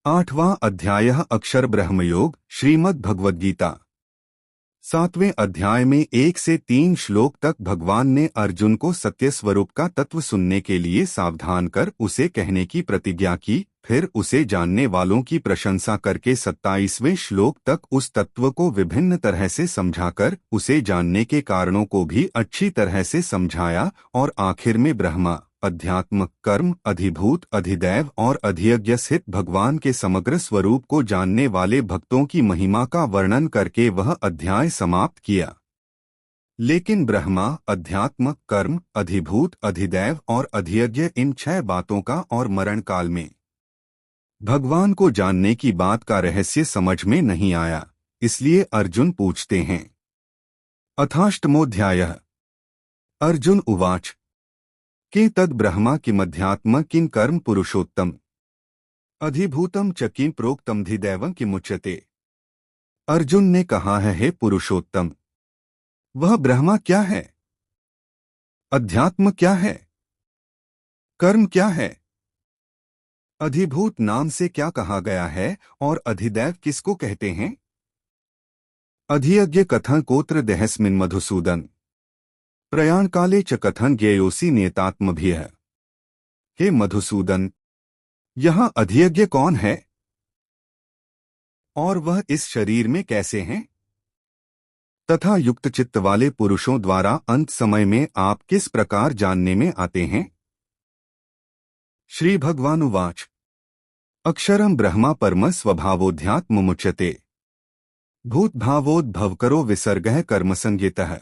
8वां अध्याय अक्षर ब्रह्मयोग श्रीमद् भगवद्गीता। 7वें अध्याय में 1 से 3 श्लोक तक भगवान ने अर्जुन को सत्य स्वरूप का तत्व सुनने के लिए सावधान कर उसे कहने की प्रतिज्ञा की। फिर उसे जानने वालों की प्रशंसा करके 27वें श्लोक तक उस तत्व को विभिन्न तरह से समझाकर उसे जानने के कारणों को भी अच्छी तरह से समझाया और आखिर में ब्रह्मा, अध्यात्म, कर्म, अधिभूत, अधिदैव और अधियज्ञ स्थित भगवान के समग्र स्वरूप को जानने वाले भक्तों की महिमा का वर्णन करके वह अध्याय समाप्त किया। लेकिन ब्रह्मा, अध्यात्म, कर्म, अधिभूत, अधिदैव और अधियज्ञ इन 6 बातों का और मरण काल में भगवान को जानने की बात का रहस्य समझ में नहीं आया। इसलिए अर्जुन पूछते हैं। अथाष्टमोऽध्यायः। अर्जुन उवाच के तद ब्रह्मा किमध्यात्म किं कर्म पुरुषोत्तम अधिभूतम च किं प्रोक्तम धिदैवं किमुच्यते। अर्जुन ने कहा है, हे पुरुषोत्तम, वह ब्रह्मा क्या है, अध्यात्म क्या है, कर्म क्या है, अधिभूत नाम से क्या कहा गया है और अधिदैव किसको कहते हैं। अधियज्ञ कथं कोत्र देहस्मिन् मधुसूदन प्रयाण काले च कथन ज्ञेयोसी नियतात्मभिः। हे मधुसूदन, यहाँ अधियज्ञ कौन है और वह इस शरीर में कैसे हैं, तथा युक्त चित्त वाले पुरुषों द्वारा अंत समय में आप किस प्रकार जानने में आते हैं। श्री भगवानुवाच अक्षरं ब्रह्मा परम स्वभावोऽध्यात्ममुच्यते भूतभावोद्भवकरो विसर्गः कर्मसंज्ञितः।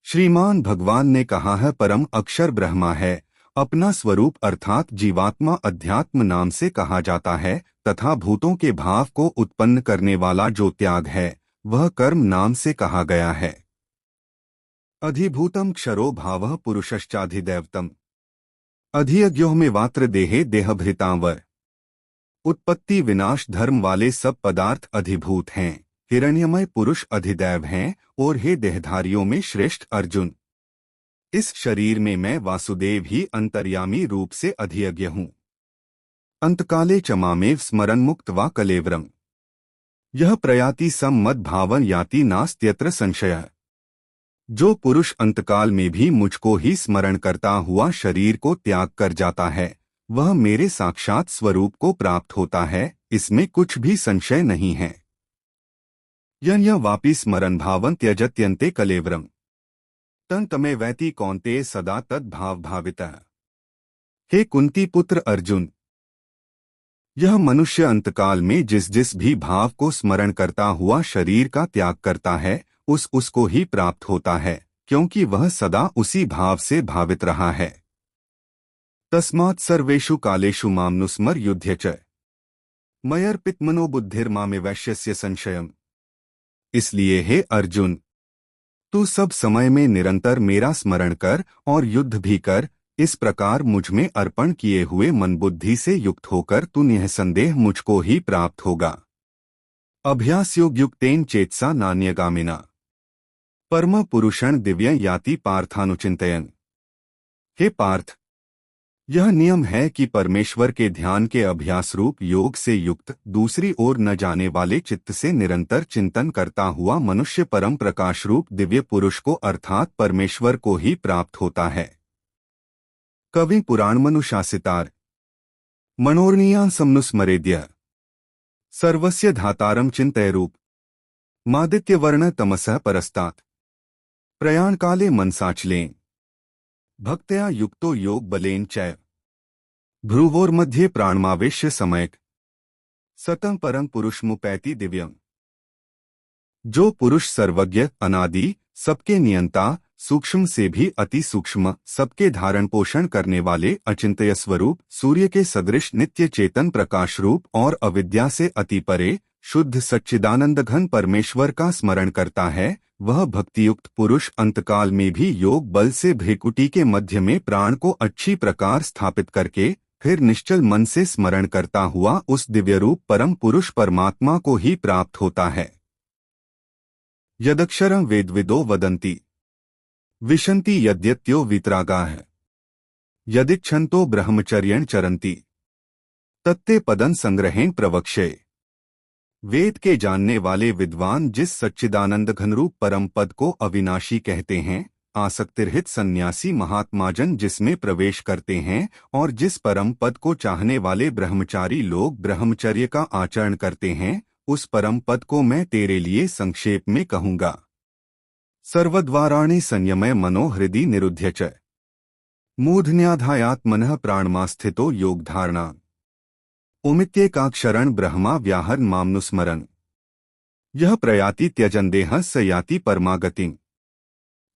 श्रीमान भगवान ने कहा है, परम अक्षर ब्रह्मा है, अपना स्वरूप अर्थात जीवात्मा अध्यात्म नाम से कहा जाता है, तथा भूतों के भाव को उत्पन्न करने वाला जो त्याग है वह कर्म नाम से कहा गया है। अधिभूतम क्षरो भावः पुरुषश्चाधिदैवतम अधियज्ञो में वात्र देहे देहभृतांवर। उत्पत्ति विनाश धर्म वाले सब पदार्थ अधिभूत हैं, हिरण्यमय पुरुष अधिदैव हैं और हे देहधारियों में श्रेष्ठ अर्जुन, इस शरीर में मैं वासुदेव ही अंतर्यामी रूप से अधियज्ञ हूँ। अंतकाले च मामेव स्मरन् मुक्त्वा कलेवरम् यह प्रयाति सम मद भावन याति नास्त्यत्र संशयः। जो पुरुष अंतकाल में भी मुझको ही स्मरण करता हुआ शरीर को त्याग कर जाता है वह मेरे साक्षात स्वरूप को प्राप्त होता है, इसमें कुछ भी संशय नहीं है। यन्य वापि स्मरन् भावं त्यजत्यन्ते कलेवरम् तं तमेवैति कौन्तेय सदा तद् भाव भावितः। हे कुंती पुत्र अर्जुन, यह मनुष्य अंतकाल में जिस जिस भी भाव को स्मरण करता हुआ शरीर का त्याग करता है उसको ही प्राप्त होता है, क्योंकि वह सदा उसी भाव से भावित रहा है। तस्मात् सर्वेषु कालेषु मामनुस्मर युध्य च मयर्पितमनो बुद्धिर्मामेवैश्यस्य संशयम्। इसलिए हे अर्जुन, तू सब समय में निरंतर मेरा स्मरण कर और युद्ध भी कर। इस प्रकार मुझ में अर्पण किए हुए मन बुद्धि से युक्त होकर तू निःसंदेह मुझको ही प्राप्त होगा। अभ्यासयोगयुक्तेन चेतसा नान्यगामिना परम पुरुषं दिव्यं याति पार्थानुचिन्तयन्। हे पार्थ, यह नियम है कि परमेश्वर के ध्यान के अभ्यास रूप योग से युक्त दूसरी ओर न जाने वाले चित्त से निरंतर चिंतन करता हुआ मनुष्य परम प्रकाश रूप दिव्य पुरुष को अर्थात परमेश्वर को ही प्राप्त होता है। कवि पुराणमनुशासितार मनोर्णीयान् समनुस्मरेद्य सर्वस्य धातारं चिन्तयरूप मादित्यवर्ण तमसः परस्तात् प्रयाण काले मनसाचलेन भक्त्या युक्तो योग बलेन चैव भ्रुवोर्मध्ये प्राणमावेश्य समयक सतं परं पुरुषमुपैति दिव्यम्। जो पुरुष सर्वज्ञ, अनादि, सबके नियंता, सूक्ष्म से भी अति सूक्ष्म, सबके धारण पोषण करने वाले अचिंत्य स्वरूप, सूर्य के सदृश नित्य चेतन प्रकाश रूप और अविद्या से अति परे शुद्ध सच्चिदानंद घन परमेश्वर का स्मरण करता है, वह भक्तियुक्त पुरुष अंतकाल में भी योग बल से भ्रिकुटी के मध्य में प्राण को अच्छी प्रकार स्थापित करके फिर निश्चल मन से स्मरण करता हुआ उस दिव्य रूप परम पुरुष परमात्मा को ही प्राप्त होता है। यदक्षरं वेदविदो वदन्ति विशन्ति यद्यत्यो वीतरागाः यदिच्छन्तो ब्रह्मचर्यं चरन्ति तत्ते पदन संग्रहेण प्रवक्षे। वेद के जानने वाले विद्वान जिस सच्चिदानंद घनरूप परम पद को अविनाशी कहते हैं, आसक्तिरहित सन्यासी महात्माजन जिसमें प्रवेश करते हैं और जिस परम पद को चाहने वाले ब्रह्मचारी लोग ब्रह्मचर्य का आचरण करते हैं, उस परम पद को मैं तेरे लिए संक्षेप में कहूंगा। सर्वद्वाराणि संयमय मनो हृदि निरुध्य च मूर्धन्याधायात्मनः प्राणमास्थितो योगधारणा ओमित्येकाक्षरं ब्रह्मा व्याहरन् मामनुस्मरन् यह प्रयाति त्यजन देह स याति परमागतिम्।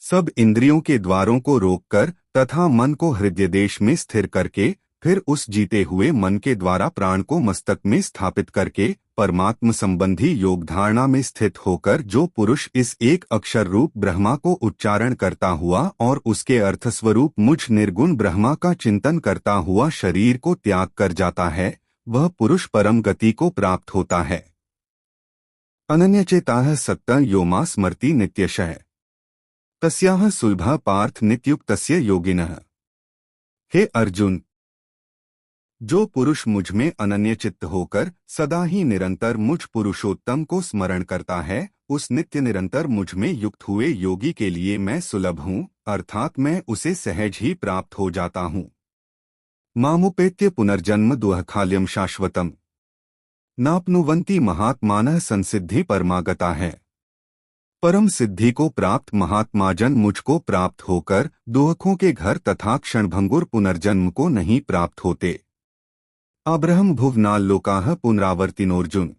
सब इंद्रियों के द्वारों को रोककर तथा मन को हृदय देश में स्थिर करके फिर उस जीते हुए मन के द्वारा प्राण को मस्तक में स्थापित करके परमात्म संबंधी योग धारणा में स्थित होकर जो पुरुष इस एक अक्षर रूप ब्रह्मा को उच्चारण करता हुआ और उसके अर्थ स्वरूप मुझ निर्गुण ब्रह्मा का चिंतन करता हुआ शरीर को त्याग कर जाता है, वह पुरुष परम गति को प्राप्त होता है। अनन्यचेताः सत्तं यो मां स्मरति नित्यशः तस्याह सुलभः पार्थ नित्युक्तस्य योगिनः। हे अर्जुन, जो पुरुष मुझ में अनन्य चित्त होकर सदा ही निरंतर मुझ पुरुषोत्तम को स्मरण करता है, उस नित्य निरंतर मुझ में युक्त हुए योगी के लिए मैं सुलभ हूँ, अर्थात मैं उसे सहज ही प्राप्त हो जाता हूँ। मामुपेत्य पुनर्जन्म दुःखालयं शाश्वतम् नाप्नुवन्ति महात्मानः संसिद्धि परमागता है। परम सिद्धि को प्राप्त महात्माजन मुझको प्राप्त होकर दुखों के घर तथा क्षणभंगुर पुनर्जन्म को नहीं प्राप्त होते। अब्रह्म भुवनाल लोकाः पुनरावर्तिनोर्जुन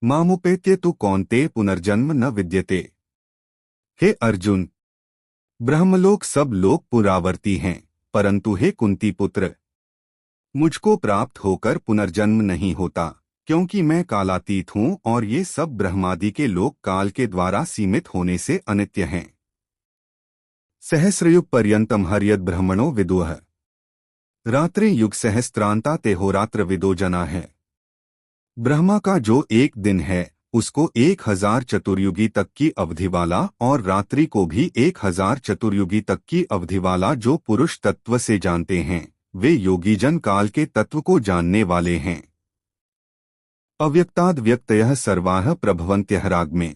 मामुपेत्य तु कौन्तेय पुनर्जन्म न विद्यते। हे अर्जुन, ब्रह्मलोक सब लोग पुनरावर्ती हैं, परंतु हे कुंती पुत्र, मुझको प्राप्त होकर पुनर्जन्म नहीं होता, क्योंकि मैं कालातीत हूँ और ये सब ब्रह्मादि के लोक काल के द्वारा सीमित होने से अनित्य हैं। सहस्रयुग पर्यंतम हर्यद ब्रह्मणो विदुः रात्रि युग सहस्त्रांता तेहोरात्र विदो जना है। ब्रह्मा का जो एक दिन है उसको 1000 चतुर्युगी तक की अवधि वाला और रात्रि को भी 1000 चतुर्युगी तक की अवधि वाला जो पुरुष तत्व से जानते हैं, वे योगीजन काल के तत्व को जानने वाले हैं। अव्यक्ताद् व्यक्तयः सर्वाः प्रभवन्त्यः राग्मे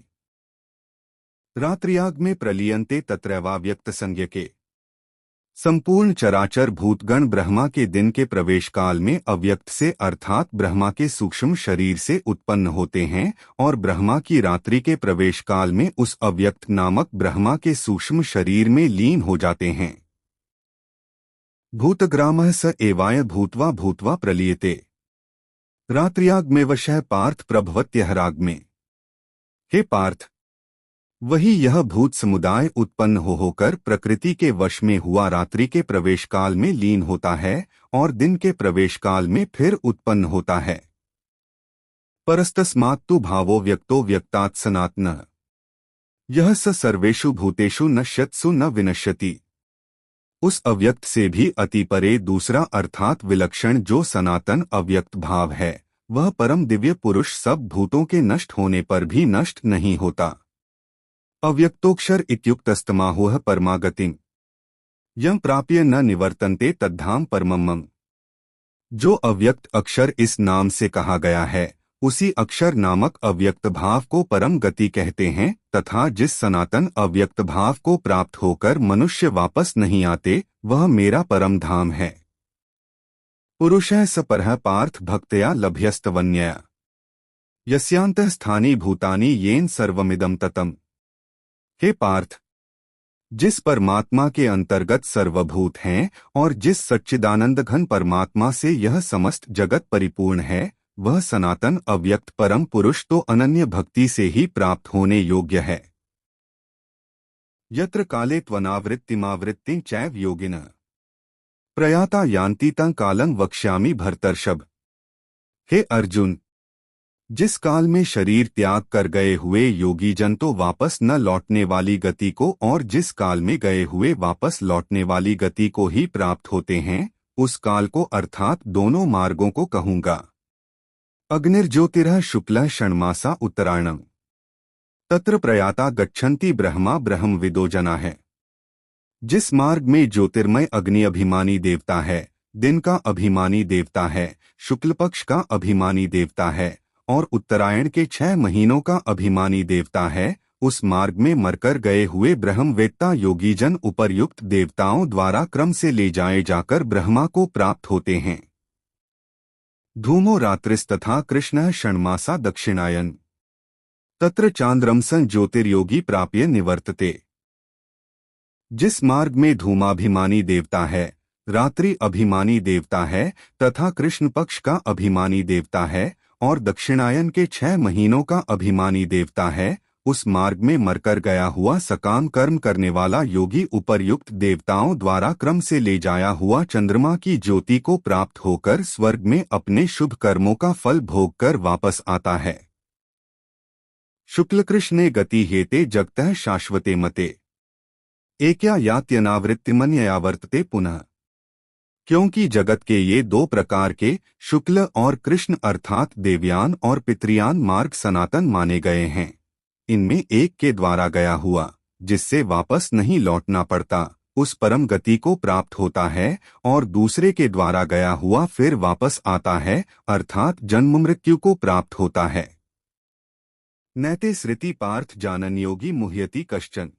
रात्रियाग में प्रलीयन्ते तत्रैवाव्यक्त संज्ञके। संपूर्ण चराचर भूतगण ब्रह्मा के दिन के प्रवेश काल में अव्यक्त से अर्थात ब्रह्मा के सूक्ष्म शरीर से उत्पन्न होते हैं और ब्रह्मा की रात्रि के प्रवेश काल में उस अव्यक्त नामक ब्रह्मा के सूक्ष्म शरीर में लीन हो जाते हैं। भूतग्रामः स एवाय भूत्वा भूत्वा प्रलीयते रात्रियाग्मेवशः पार्थ प्रभवत्यः राग्मे। हे पार्थ, वही यह भूत समुदाय उत्पन्न होकर प्रकृति के वश में हुआ रात्रि के प्रवेश काल में लीन होता है और दिन के प्रवेश काल में फिर उत्पन्न होता है। परस्तस्मात्तु भावो व्यक्तो व्यक्तात् सनातनः यह स सर्वेषु भूतेषु नश्यत्सु न विनश्यति। उस अव्यक्त से भी अति परे दूसरा अर्थात विलक्षण जो सनातन अव्यक्त भाव है, वह परम दिव्य पुरुष सब भूतों के नष्ट होने पर भी नष्ट नहीं होता। अव्यक्तोक्षर इत्युक्तस्तमाहुः परमागतिम् यं प्राप्य न निवर्तन्ते तद्धाम परमम्। जो अव्यक्त अक्षर इस नाम से कहा गया है, उसी अक्षर नामक अव्यक्त भाव को परम गति कहते हैं तथा जिस सनातन अव्यक्त भाव को प्राप्त होकर मनुष्य वापस नहीं आते, वह मेरा परम धाम है। पुरुषः स परः पार्थ भक्त्या लभ्यस्तवन्यया यस्यान्तः स्थानि भूतानि येन सर्वमिदं ततम्। हे पार्थ, जिस परमात्मा के अंतर्गत सर्वभूत हैं और जिस सच्चिदानंद घन परमात्मा से यह समस्त जगत परिपूर्ण है, वह सनातन अव्यक्त परम पुरुष तो अनन्य भक्ति से ही प्राप्त होने योग्य है। यत्र काले त्वनावृत्तिमावृत्तिं चैव योगिनः प्रयाता यान्ति तं कालं वक्ष्यामि भरतर्षभ। हे अर्जुन, जिस काल में शरीर त्याग कर गए हुए योगी जन तो वापस न लौटने वाली गति को और जिस काल में गए हुए वापस लौटने वाली गति को ही प्राप्त होते हैं, उस काल को अर्थात दोनों मार्गों को कहूंगा। अग्निर्ज्योतिरः शुक्लः षण्मासा उत्तरायणम् तत्र प्रयाता गच्छन्ति ब्रह्मा ब्रह्मविदो जना है। जिस मार्ग में ज्योतिर्मय अग्नि अभिमानी देवता है, दिन का अभिमानी देवता है, शुक्ल पक्ष का अभिमानी देवता है और उत्तरायण के 6 महीनों का अभिमानी देवता है, उस मार्ग में मरकर गए हुए ब्रह्मवेत्ता योगीजन उपर्युक्त देवताओं द्वारा क्रम से ले जाए जाकर ब्रह्मा को प्राप्त होते हैं। धूमो रात्रिस्तथा कृष्णः षण्मासा दक्षिणायन तत्र चांद्रमसन ज्योतिर्योगी प्राप्य निवर्तते। जिस मार्ग में धूमाभिमानी देवता है, रात्रि अभिमानी देवता है तथा कृष्ण पक्ष का अभिमानी देवता है और दक्षिणायन के 6 महीनों का अभिमानी देवता है, उस मार्ग में मरकर गया हुआ सकाम कर्म करने वाला योगी उपर्युक्त देवताओं द्वारा क्रम से ले जाया हुआ चंद्रमा की ज्योति को प्राप्त होकर स्वर्ग में अपने शुभ कर्मों का फल भोगकर वापस आता है। शुक्ल कृष्णे गति हेते जगतः शाश्वते मते एक्या यात्यनावृत्तिमन्यया वर्तते पुनः। क्योंकि जगत के ये 2 प्रकार के शुक्ल और कृष्ण अर्थात देवयान और पितृयान मार्ग सनातन माने गए हैं। इनमें एक के द्वारा गया हुआ, जिससे वापस नहीं लौटना पड़ता, उस परम गति को प्राप्त होता है और दूसरे के द्वारा गया हुआ फिर वापस आता है अर्थात जन्म मृत्यु को प्राप्त होता है। नैते स्मृति पार्थ जानन योगी मुह्यति कश्चन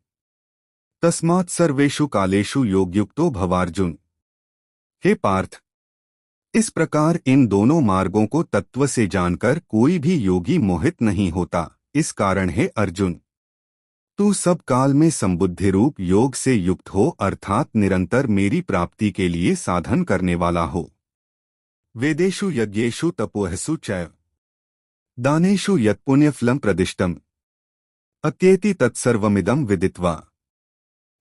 तस्मात् सर्वेषु कालेषु योगयुक्तो भवार्जुन। हे पार्थ, इस प्रकार इन दोनों मार्गों को तत्व से जानकर कोई भी योगी मोहित नहीं होता। इस कारण हे अर्जुन, तू सब काल में संबुद्धि रूप योग से युक्त हो अर्थात निरंतर मेरी प्राप्ति के लिए साधन करने वाला हो। वेदेषु यज्ञेषु तपोहसु चैव दानेषु यत्पुण्यफलं प्रदिष्टम् अत्येति तत्सर्वमिदं विदित्वा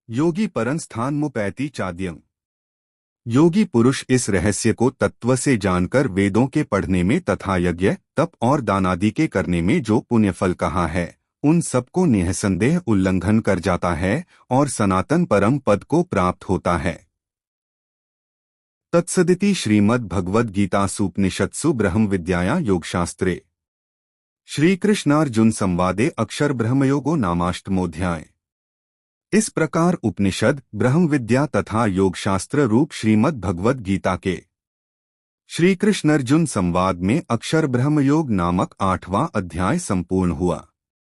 योगी परं स्थानमुपैति चाद्यम्। योगी पुरुष इस रहस्य को तत्व से जानकर वेदों के पढ़ने में तथा यज्ञ तप और दानादि के करने में जो पुण्यफल कहा है उन सबको निःसंदेह उल्लंघन कर जाता है और सनातन परम पद को प्राप्त होता है। तत्सदिति श्रीमद् भगवद गीतासूपनिषत्सु ब्रह्म विद्यायां योगशास्त्रे श्रीकृष्णार्जुन संवादे अक्षर ब्रह्मयोगो नामाष्टमोऽध्याय। इस प्रकार उपनिषद, ब्रह्म विद्या तथा योगशास्त्र रूप श्रीमद् भगवद गीता के श्री कृष्ण अर्जुन संवाद में अक्षर ब्रह्मयोग नामक 8वां अध्याय संपूर्ण हुआ।